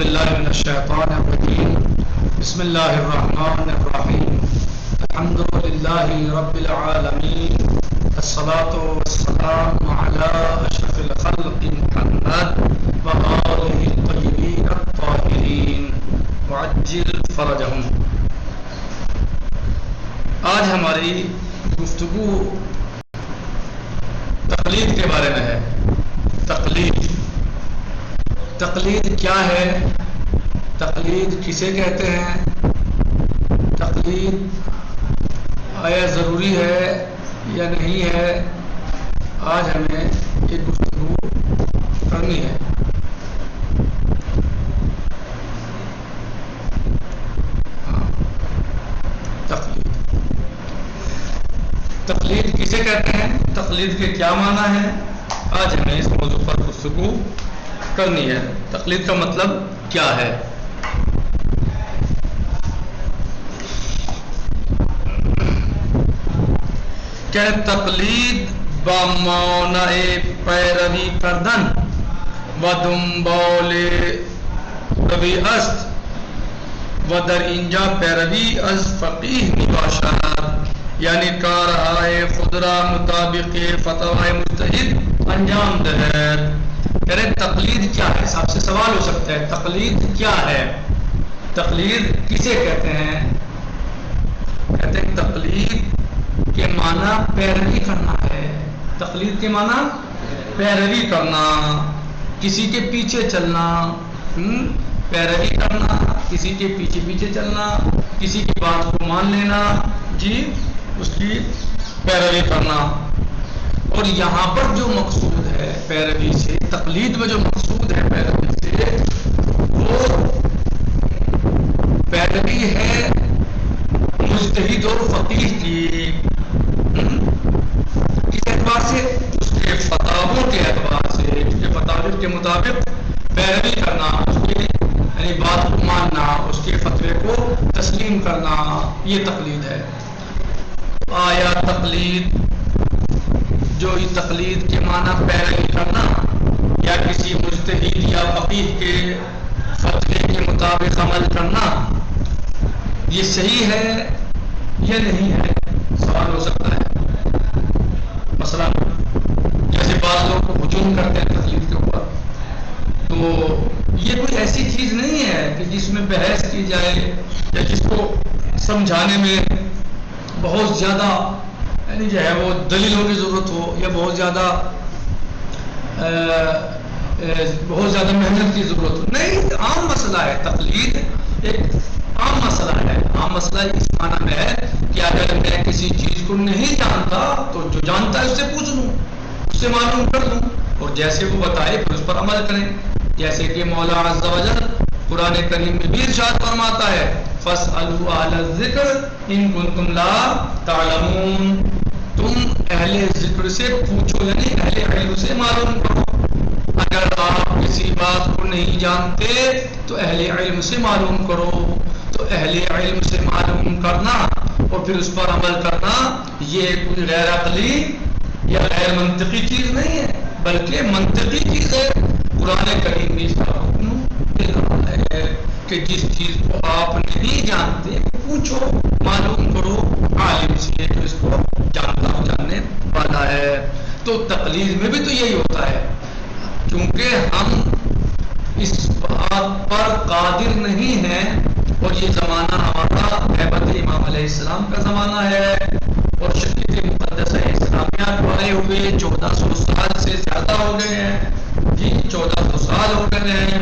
باللہ من الشیطان الرجیم بسم اللہ الرحمن الرحیم الحمد للہ رب العالمین الصلاة والسلام علی اشرف الخلق محمد وآلہ الطیبین الطاہرین وعجل فرجہم۔ آج ہماری گفتگو تقلید کے بارے میں ہے۔ تقلید کیا ہے؟ تقلید کسے کہتے ہیں؟ تقلید آیا ضروری ہے یا نہیں ہے؟ آج ہمیں یہ گفتگو کرنی ہے۔ تقلید کسے کہتے ہیں؟ تقلید کے کیا معنی ہے؟ آج ہمیں اس موضوع پر گفتگو کرنی ہے۔ تقلید کا مطلب کیا ہے؟ کہ تقلید با معنی پیروی کردن و دنبال روی است و در اینجا پیروی از فقیه می باشد، یعنی کارهای خود را مطابق فتوای مجتہد انجام دهد۔ یعنی تقلید کیا ہے؟ آپ سے سوال ہو سکتا ہے تقلید کیا ہے؟ تقلید کسے کہتے ہیں؟ کہتے ہیں تقلید کے معنی پیروی کرنا ہے۔ تقلید کے معنی پیروی کرنا، کسی کے پیچھے چلنا، پیروی کرنا، کسی کے پیچھے پیچھے چلنا، کسی کی بات کو مان لینا، جی اس کی پیروی کرنا۔ اور یہاں پر جو مقصود ہے پیروی سے، تقلید میں جو مقصود ہے پیروی سے، وہ پیروی ہے مجتہد اور فقیہ کی۔ کس اعتبار سے؟ اس کے فتاووں کے اعتبار سے، اس کے فتاووں کے مطابق پیروی کرنا، اس کی یعنی بات کو ماننا، اس کے فتوے کو تسلیم کرنا، یہ تقلید ہے۔ آیا تقلید جو یہ تقلید کے معنی پیروی کرنا یا کسی مجتہد یا فقیہ کے فتوے کے مطابق عمل کرنا، یہ صحیح ہے یا نہیں ہے؟ سوال ہو سکتا ہے۔ مثلا جیسے بعض لوگ ہجوم کرتے ہیں تقلید کے اوپر، تو یہ کوئی ایسی چیز نہیں ہے کہ جس میں بحث کی جائے یا جس کو سمجھانے میں بہت زیادہ یعنی جو ہے وہ دلیلوں کی ضرورت ہو یا بہت زیادہ محنت کی ضرورت ہو۔ نہیں، عام مسئلہ ہے۔ تقلید ایک عام مسئلہ ہے۔ عام مسئلہ اس معنی میں ہے کہ اگر میں کسی چیز کو نہیں جانتا تو جو جانتا ہے اس سے پوچھ لوں، اس سے معلوم کر لوں، اور جیسے وہ بتائے پھر اس پر عمل کریں۔ جیسے کہ مولا عز و جل قرآن کریم میں بھی ارشاد فرماتا ہے فَاسْأَلُوا أَهْلَ الذِّكْرِ إِن كُنتُمْ لَا تَعْلَمُونَ، تم اہل ذکر سے پوچھو، یعنی اہل علم سے معلوم کرو۔ اگر آپ کسی بات کو نہیں جانتے تو اہل علم سے معلوم کرو۔ تو اہل علم سے معلوم کرنا اور پھر اس پر عمل کرنا، یہ کوئی غیر عقلی یا غیر منطقی چیز نہیں ہے، بلکہ منطقی چیز ہے۔ قرآن کریم میں اس کا حکم دے رہا ہے کہ جس چیز کو آپ نہیں جانتے پوچھو، معلوم کرو عالم سے جو اس کو جانتا ہو، جاننے والا ہے۔ تو تقلید میں بھی تو یہی ہوتا ہے، کیونکہ ہم اس بات پر قادر نہیں ہیں، اور یہ زمانہ ہمارا غیبت امام علیہ السلام کا زمانہ ہے، اور شریعت مقدسہ اسلامیہ کو آئے ہوئے 1400 سال سے زیادہ ہو گئے ہیں، جی 1400 سال ہو گئے ہیں،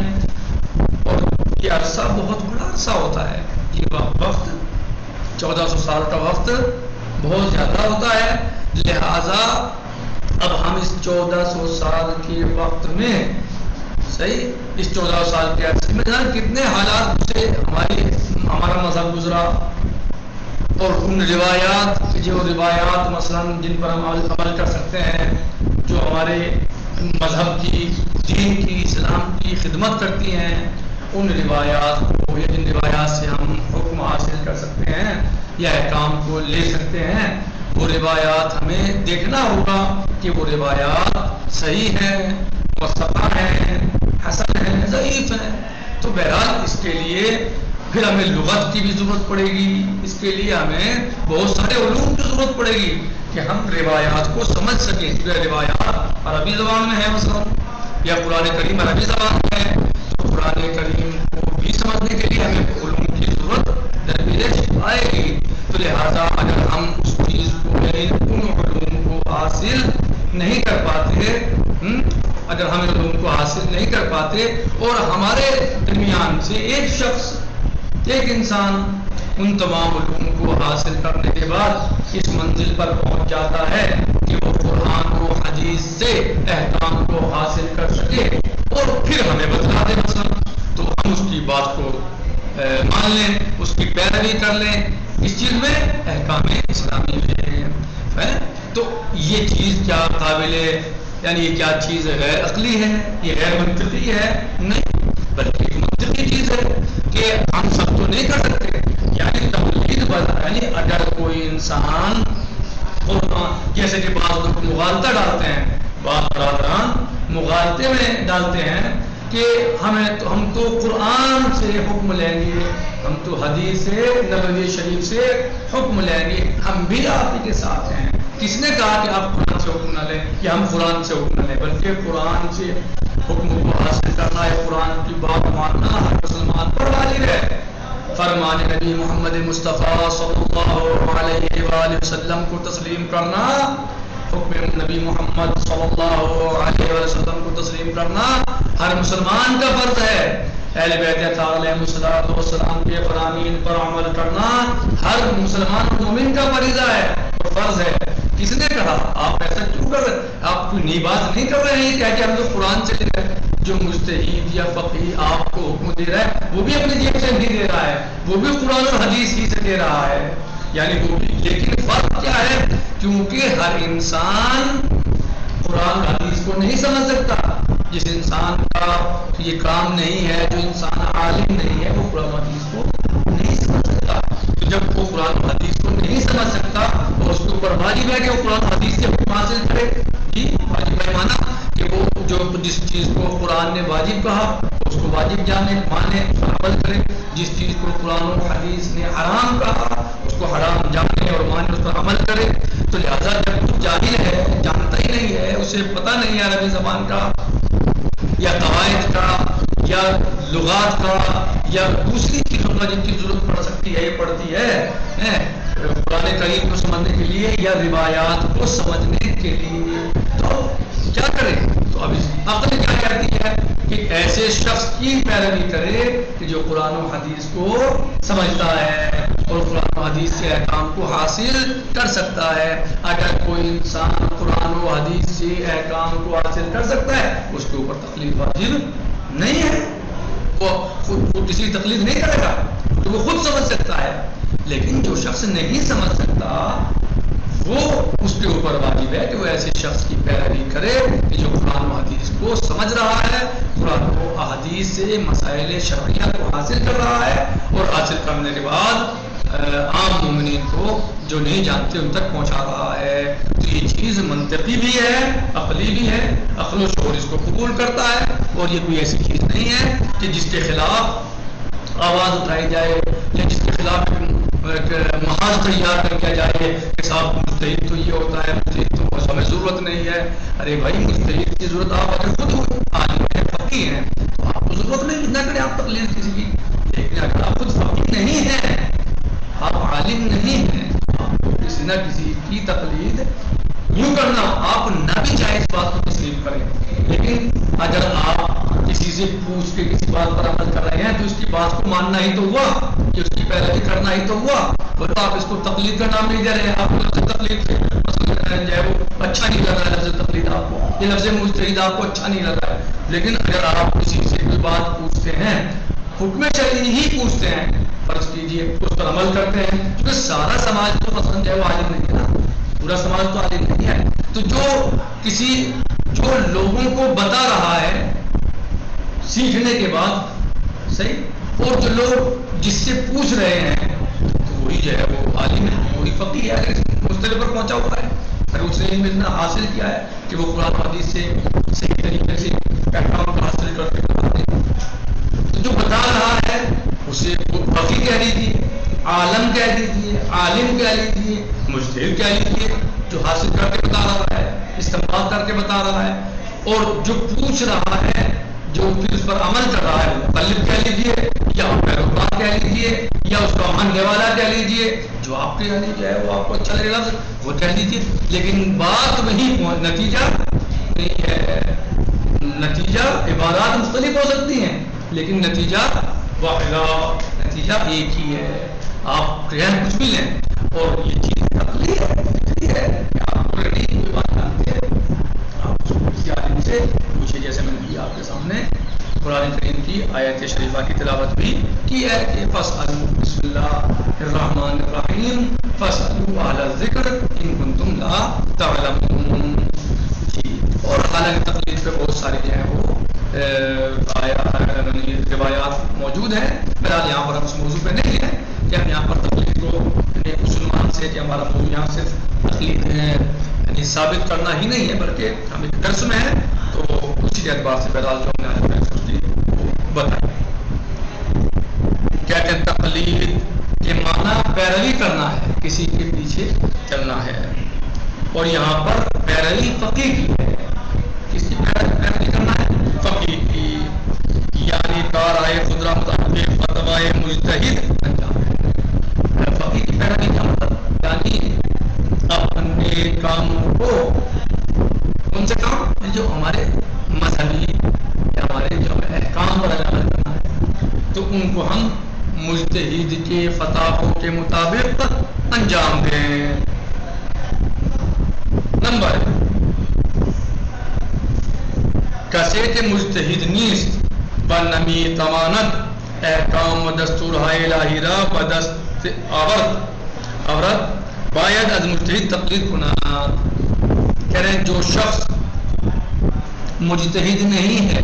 اور یہ عرصہ بہت بڑا عرصہ ہوتا ہے۔ یہ وقت 1400 سال کا وقت بہت زیادہ ہوتا ہے، لہذا اب ہم اس 1400 سال کے وقت میں صحیح اس 1400 سال کے عرصے میں کتنے حالات سے ہمارا مذہب گزرا، اور ان روایات مثلا جن پر ہم عمل کر سکتے ہیں، جو ہمارے مذہب کی، دین کی، اسلام کی خدمت کرتی ہیں، ان روایات کو یا جن روایات سے ہم حکم حاصل کر سکتے ہیں یا احکام کو لے سکتے ہیں، وہ روایات ہمیں دیکھنا ہوگا کہ وہ روایات صحیح ہیں، مصطفیٰ ہیں، حسن ہیں، ضعیف ہیں۔ تو بہرحال اس کے لیے پھر ہمیں لغت کی بھی ضرورت پڑے گی، اس کے لیے ہمیں بہت سارے علوم کی ضرورت پڑے گی کہ ہم روایات کو سمجھ سکیں. کیونکہ روایات عربی زبان میں ہے مثلا، یا قرآن کریم عربی زبان میں ہے، تو قرآن کریم کو بھی سمجھنے کے لیے ہمیں علوم کی ضرورت درپیش آئے گی. تو لہٰذا اگر ہم اس چیز کو ان علوم کو حاصل نہیں کر پاتے، اگر ہم علوم کو حاصل نہیں کر پاتے اور ہمارے درمیان سے ایک شخص، ایک انسان ان تمام علوم کو حاصل کرنے کے بعد اس منزل پر پہنچ جاتا ہے کہ وہ قرآن و حدیث سے احکام کو حاصل کر سکے اور پھر ہمیں بتلا دے مثلا، تو ہم اس کی بات کو مان لیں، اس کی پیروی کر لیں. اس چیز میں احکام اسلامی ہے. تو یہ چیز کیا قابل، یعنی یہ کیا چیز غیر عقلی ہے، یہ غیر منطقی ہے؟ نہیں، بلکہ ایک منطقی چیز ہے کہ ہم سب تو نہیں کر سکتے. یعنی تقلید یعنی اگر کوئی انسان، جیسے کہ بعض لوگ مغالطہ ڈالتے ہیں، بعض برادران مغالطے میں ڈالتے ہیں کہ ہم تو قرآن سے حکم لیں گے، ہم تو حدیث نبوی شریف سے حکم لیں گے، ہم بھی آپ ہی کے ساتھ ہیں. کس نے کہا کہ آپ قرآن سے حکم نہ لیں یا ہم قرآن سے حکم نہ لیں؟ بلکہ قرآن سے حکم کو حاصل کرنا ہے، قرآن کی بات ماننا ہر مسلمان پر واجب ہے. فرمان نبی محمد مصطفیٰ صلی اللہ علیہ وآلہ وسلم کو تسلیم کرنا، حکم نبی محمد صلی اللہ علیہ وسلم کو تسلیم کرنا ہر مسلمان کا فرض ہے. اہل بیت علیہ السلام کے فرامین پر عمل کرنا ہر مسلمان مومن کا فریضہ ہے اور فرض ہے. کس نے کہا؟ آپ ایسا کیوں کر رہے ہیں؟ آپ کوئی نئی بات نہیں کر رہے ہیں کہ ہم تو قرآن سے لے رہے ہیں. جو مجتہد یا فقیہ آپ کو حکم دے رہا ہے وہ بھی اپنی جیب سے نہیں دے رہا ہے، وہ بھی قرآن اور حدیث ہی سے دے رہا ہے. یعنی وہ بھی، لیکن فرق کیا ہے؟ کیونکہ ہر انسان قرآن حدیث کو نہیں سمجھ سکتا. جس انسان کا یہ کام نہیں ہے، جو انسان عالم نہیں ہے، وہ قرآن حدیث کو نہیں سمجھ سکتا. تو جب وہ قرآن حدیث کو نہیں سمجھ سکتا اور اس کے اوپر واجب ہے کہ وہ قرآن حدیث سے حکم حاصل کرے. جی واجب ہے مانا کہ وہ جو جس چیز کو قرآن نے واجب کہا اس کو واجب جانے، مانے، عمل کرے. جس چیز کو قرآن و حدیث نے حرام کہا اس کو حرام جانے اور مانے، اس پر عمل کرے. تو لہٰذا جب وہ جاہل ہے، جانتا ہی نہیں ہے، اسے پتہ نہیں ہے عربی زبان کا یا قواعد کا یا لغات کا یا دوسری چیزوں کا جن کی ضرورت پڑ سکتی ہے، یہ پڑتی ہے قرآن کریم کو سمجھنے کے لیے یا روایات کو سمجھنے کے لیے. تو کیا کرے؟ تو اب عقل کیا کہتی ہے کہ ایسے شخص کی پیروی کرے کہ جو قرآن و حدیث کو سمجھتا ہے اور قرآن و حدیث سے احکام کو حاصل کر سکتا ہے. اگر کوئی انسان قرآن و حدیث سے احکام کو حاصل کر سکتا ہے اس کے اوپر تقلید واجب نہیں ہے. وہ خود کسی تقلید نہیں کرے گا تو وہ خود سمجھ سکتا ہے. لیکن جو شخص نہیں سمجھ سکتا وہ اس کے اوپر واجب ہے کہ وہ ایسے شخص کی پیروی کرے کہ جو قرآن و حدیث کو سمجھ رہا ہے، قرآن و حدیث سے مسائل شرعیہ کو حاصل کر رہا ہے اور حاصل کرنے کے بعد عام مومنین کو جو نہیں جانتے ان تک پہنچا رہا ہے. تو یہ چیز منطقی بھی ہے، عقلی بھی ہے. عقل و شعور اس کو قبول کرتا ہے اور یہ کوئی ایسی چیز نہیں ہے کہ جس کے خلاف آواز اٹھائی جائے یا جس کے خلاف محاذ تیار کر دیا جائے کہ صاحب مجتہد تو یہ ہوتا ہے، مجتہد تو ہمیں ضرورت نہیں ہے. ارے بھائی مجتہد کی ضرورت آپ اگر خود عالم ہیں، فقیہ ہیں تو آپ کو ضرورت نہیں، نہ کریں آپ تقلید کسی کی. لیکن اگر آپ خود فقیہ نہیں ہیں، آپ عالم نہیں ہیں، آپ کو کسی نہ کسی کی تقلید یوں کرنا آپ نہ بھی چاہے اس بات کو تسلیم کریں. لیکن اگر آپ کسی سے پوچھ کے کسی بات پر عمل کر رہے ہیں تو اس کی بات کو ماننا ہی تو ہوا، کہ اس کی پیروی کرنا ہی تو ہوا. بولو آپ اس کو تقلید کا نام نہیں دے رہے ہیں، آپ کو لفظ تقلید سے جو ہے وہ اچھا نہیں لگ رہا ہے. لفظ تقلید آپ کو، یہ لفظ مجتہد آپ کو اچھا نہیں لگ رہا ہے. لیکن اگر آپ کسی سے کوئی بات پوچھتے ہیں، حکم شرعی ہی پوچھتے ہیں، فرض کیجئے اس پر عمل کرتے ہیں، کیونکہ سارا سماج تو پسند ہے وہ عالم نہیں ہے نا، پورا سماج تو عالم نہیں ہے. تو جو لوگوں کو بتا رہا ہے سیکھنے کے بعد صحیح، اور جو لوگ جس سے پوچھ رہے ہیں تو وہی جو ہے وہ عالم ہے، وہی فقیہ ہے، مستقبل پر پہنچا ہوا ہے. اگر اس نے علم اتنا حاصل کیا ہے کہ وہ قرآن حدیث سے صحیح طریقے سے احکام کو حاصل کرتے ہیں. تو جو بتا رہا ہے اسے فقیہ کہہ لیجیے، عالم کہہ دیجیے، عالم کہہ لیجیے، مجتہد کہہ لیجیے، جو حاصل کر کے بتا رہا ہے، استنباط کر کے بتا رہا ہے، اور جو پوچھ رہا ہے، جو پھر اس پر عمل کر رہا ہے، مقلد کہہ لیجیے یا پیروکار کہہ لیجیے یا اس کا ماننے والا کہہ لیجیے، جو آپ کے یعنی جو ہے وہ آپ کو اچھا لگے گا وہ کہہ لیجیے، لیکن بات وہی نتیجہ نہیں ہے۔ نتیجہ عبارات مختلف ہو سکتی ہیں لیکن نتیجہ واحدہ، نتیجہ ایک ہی ہے۔ آپ ٹرین کچھ بھی لیں اور یہ چیز تقلید ہے، آپ کو نہیں کوئی بات جانتے ہیں، آپ اس کو کسی عالم سے پوچھے، جیسے میں نے کیا آپ کے سامنے قرآن کریم کی آیت شریفہ کی تلاوت بھی کی ہے کہ فَاسْأَلُوا بسم اللہ الرحمن الرحیم فَاسْأَلُوا اہل الذکر ان کنتم لا تعلمون۔ جی، اور حالانکہ تقلید پہ بہت ساری جو ہیں وہ روایات موجود ہیں، بہرحال یہاں پر ہم اس موضوع پہ نہیں ہیں کہ ہم یہاں پر تقلید کو مسلمان سے کہ ہمارا موضوع یہاں صرف تقلید ہے یعنی ثابت کرنا ہی نہیں ہے، بلکہ ہم ایک درس میں ہیں تو اسی کے اعتبار سے بہرحال جو ہم نے آج سوچ دی وہ بتائیں۔ کہتے ہیں تقلید کے معنی پیروی کرنا ہے، کسی کے پیچھے چلنا ہے، اور یہاں پر پیروی فقیہ کی ہے۔ کس کی پیروی کرنا ہے؟ فقیہ کی، یعنی کارائے خضرا مطابق فتوائے مجتہد انجام ہے۔ فقیہ کی پیروی کا مطلب یعنی اپنے کاموں کو، کون سے کام جو ہمارے مذہبی یا ہمارے جو احکام پر عمل کرنا ہے تو ان کو ہم مجتہد کے فتاووں کے مطابق انجام دیں۔ نمبر کسیت مجتہد نیست و نمی تماند احکام و دستور های الهی را و دست آورد باید از مجتہد تقلید کند۔ کہہ رہے ہیں جو شخص مجتہد نہیں ہے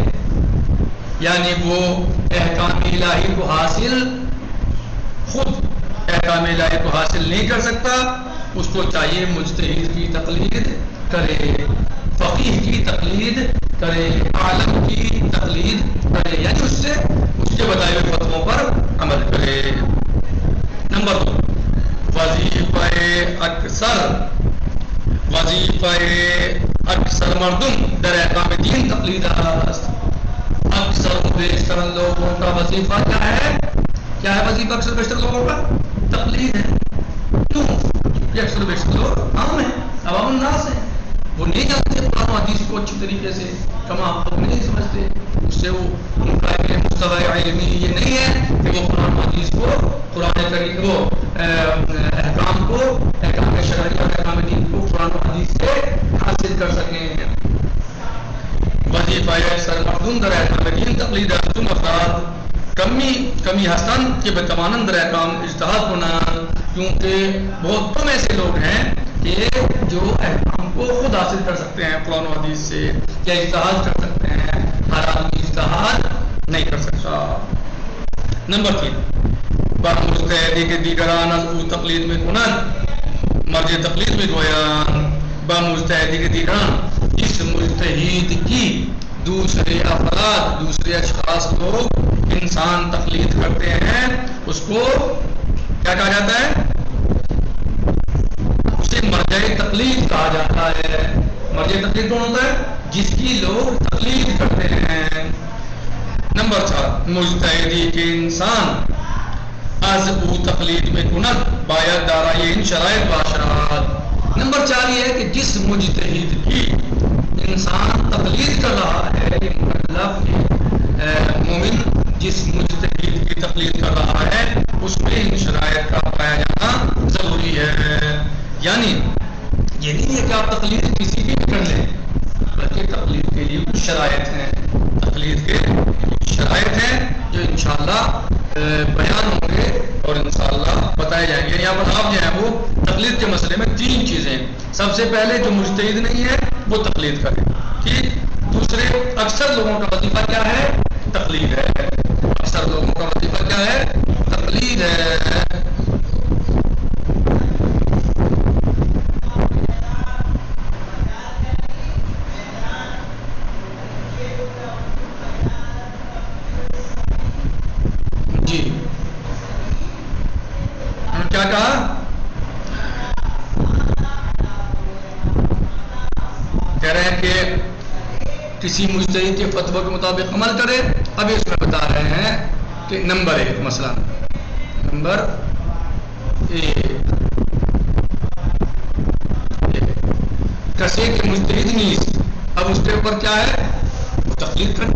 یعنی وہ احکام الہی کو حاصل، خود احکام الہی کو حاصل نہیں کر سکتا، اس کو چاہیے مجتہد کی تقلید کرے، فقیہ کی تقلید کرے، عالم کی تقلید کرے، یعنی اس سے اس کے بتائے ہوئے فتووں پر عمل کرے۔ نمبر 2 وظیفہ اکثر مردم در احکام دین تقلید است۔ اکثر و بیشتر لوگوں کا وظیفہ کیا ہے؟ کیا ہے وظیفہ اکثر بیشتر لوگوں کا؟ تقلید ہے۔ کیوں؟ کیونکہ اکثر بیشتر لوگ عام ہیں، عوام الناس ہیں، وہ نہیں جانتے قرآن و حدیث کو اچھی طریقے سے، کما ہم نہیں سمجھتے، اس سے وہ ان کا مستوی علمی یہ نہیں ہے کہ وہ قرآن و حدیث کو، قرآن کریم کو، احکام کو، احکام شرعی اور احکام دین کو قرآن و حدیث سے حاصل کر سکیں۔ وظیفہ اکثر مردم در احکام دین تقلید است، افراد کمی ہستند کہ بتوانند در احکام اجتہاد کنند، کیونکہ بہت کم ایسے لوگ ہیں کہ جو احکام کو خود حاصل کر سکتے ہیں قرآن و حدیث سے یا اجتہاد کر سکتے ہیں، ہر آدمی اجتہاد نہیں کر سکتا۔ نمبر 3 بر مجتہدی کے دیگران از او تقلید میں کنند مرجع تقلید میں گویان با مجتہدی کے دیگران، اس مجتہد کی دوسرے افراد، دوسرے اشخاص لوگ انسان تقلید کرتے ہیں، اس کو کیا کہا جاتا ہے؟ اسے مرجع تقلید کہا جاتا ہے۔ مرجع تقلید کون ہوتا ہے؟ جس کی لوگ تقلید کرتے ہیں۔ نمبر 4 مجتہدی کے انسان از او تقلید میں کند باید دارای ان شرائط باشد۔ نمبر 4 یہ ہے کہ جس مجتہد کی انسان تقلید کر رہا ہے، یہ مکلف مومن جس مجتہد کی تقلید کر رہا ہے اس میں ان شرائط کا پایا جانا ضروری ہے۔ یعنی یہ نہیں ہے کہ آپ تقلید کسی کی بھی کر لیں، بلکہ تقلید کے لیے کچھ شرائط ہیں، تقلید کے کچھ شرائط ہیں جو انشاءاللہ بیان ہوں گے اور انشاءاللہ بتائے جائیں گے۔ یہاں پر آپ جو ہیں وہ تقلید کے مسئلے میں 3 چیزیں، سب سے پہلے جو مجتہد نہیں ہے وہ تقلید کرے، ٹھیک۔ دوسرے اکثر لوگوں کا وظیفہ کیا ہے؟ تقلید ہے، اکثر لوگوں کا وظیفہ کیا ہے؟ تقلید ہے۔ کیا کہا؟ کہہ رہے ہیں کہ کسی مجتہد کے فتویٰ کے مطابق عمل کرے. اب اس میں بتا رہے ہیں کہ نمبر 1 مثلا نمبر 1 کسی کے مجتہد نیز. اب اس کے اوپر کیا ہے؟ تقلید کرے.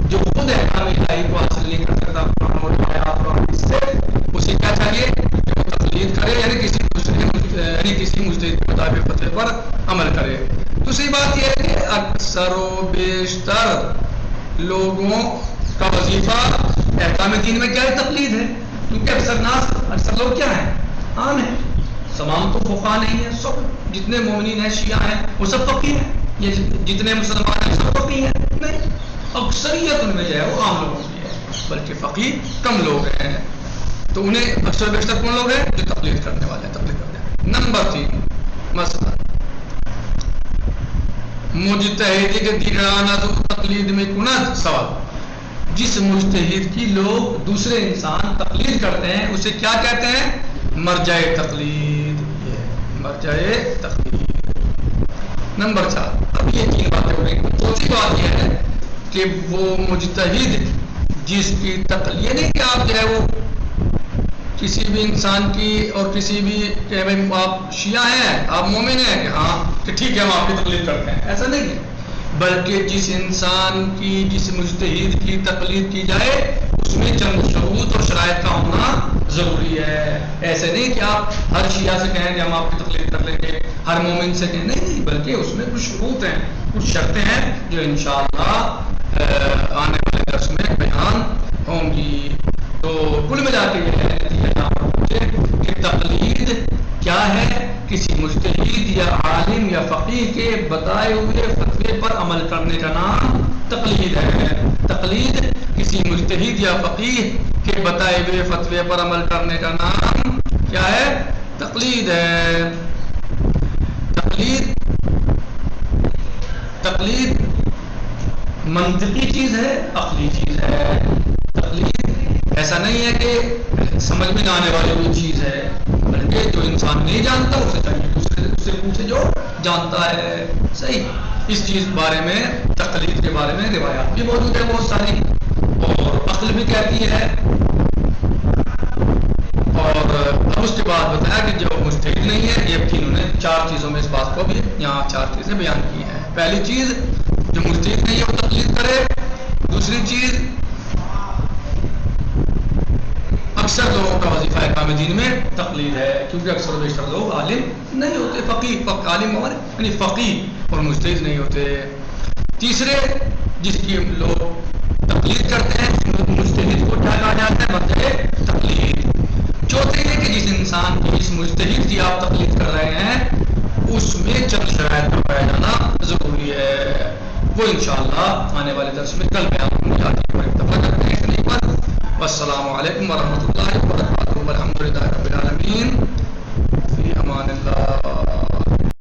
جو خود احکام الہی کو حاصل نہیں کر سکتا قرآن اور آیات اور حدیث سے، اسے کیا چاہیے کہ وہ تقلید کرے، یعنی کسی مجتہد کے مطابق فتوے پر عمل کرے. دوسری بات یہ ہے کہ اکثر و بیشتر لوگوں کا وظیفہ احکام دین میں کیا ہے؟ تقلید ہے. کیونکہ اکثر لوگ کیا ہیں؟ عام ہیں. تمام تو فقہاء نہیں ہیں. سب جتنے مومنین ہیں شیعہ ہیں وہ سب فقیہ ہیں. یہ جتنے مسلمان ہیں سب فقیہ ہیں؟ نہیں. اکثریت ان میں جو ہے وہ عام لوگوں کی ہے، بلکہ فقیہ کم لوگ ہیں. تو انہیں اکثر بیشتر کون لوگ ہیں؟ جو تقلید کرنے والے ہیں، تقلید کرتے ہیں. نمبر 3 مسئلہ مجتہد کے دیگرانہ تقلید میں کند. سوال: جس مجتہد کی لوگ دوسرے انسان تقلید کرتے ہیں اسے کیا کہتے ہیں؟ مرجع تقلید. مرجع تقلید. نمبر 4 اب یہ 3 باتیں ہو گئی. چوتھی بات یہ ہے کہ وہ مجتہد جس کی تقلید، یعنی کہ آپ جو ہے وہ کسی بھی انسان کی اور کسی بھی کہ بھائی آپ شیعہ ہیں، آپ مومن ہیں، کہ ہاں کہ ٹھیک ہے ہم آپ کی تقلید کرتے ہیں، ایسا نہیں ہے. بلکہ جس انسان کی، جس مجتہد کی تقلید کی جائے اس میں چند شروط اور شرائط کا ہونا ضروری ہے. ایسے نہیں کہ آپ ہر شیعہ سے کہیں کہ ہم آپ کی تقلید کر لیں گے، ہر مومن سے کہیں، نہیں، بلکہ اس میں کچھ شروط ہیں، کچھ شرطیں ہیں جو انشاءاللہ آنے والے درس میں بیان ہوں گی. تو کل ملا کے یہ ہے کہ تقلید کیا ہے؟ کسی مجتہد یا عالم یا فقیہ کے بتائے ہوئے فتوے پر عمل کرنے کا نام تقلید ہے. تقلید کسی مجتہد یا فقیہ کے بتائے ہوئے فتوے پر عمل کرنے کا نام کیا ہے؟ تقلید ہے. تقلید منطقی چیز ہے، عقلی چیز ہے. تقلید ایسا نہیں ہے کہ سمجھ میں نہ آنے والی کوئی چیز ہے، بلکہ جو انسان نہیں جانتا اسے چاہیے دوسرے سے پوچھے جو جانتا ہے. صحیح. اس چیز بارے میں، تقلید کے بارے میں روایات بھی موجود ہے بہت ساری، اور عقل بھی کہتی ہے. اور اب اس کے بعد بتایا کہ جو مجتہد نہیں ہے، یہ تینوں نے 4 چیزوں میں اس بات کو بھی یہاں 4 چیزیں بیان کی ہیں. پہلی چیز جو مجتہد نہیں ہے وہ تقلید کرے. دوسری چیز اکثر لوگوں کا وظیفہ احکام دین میں تقلید ہے، کیونکہ اکثر و بیشتر لوگ عالم نہیں ہوتے. فقیہ عالم یعنی فقیہ اور مجتہد نہیں ہوتے. تیسرے جس کی لوگ تقلید کرتے ہیں مجتہد کو کیا کہا جاتا ہے؟ مرجع تقلید. چوتھے یہ کہ جس انسان کی، جس مجتہد کی آپ تقلید کر رہے ہیں اس میں چند شرائط کا پایا جانا ضروری ہے. وہ انشاءاللہ آنے والے درس میں کل بیان ہوں گے. آج پر اکتفا کرتے ہیں اتنے پر. والسلام علیکم ورحمۃ اللہ وبرکاتہ. الحمد للہ رب العالمین.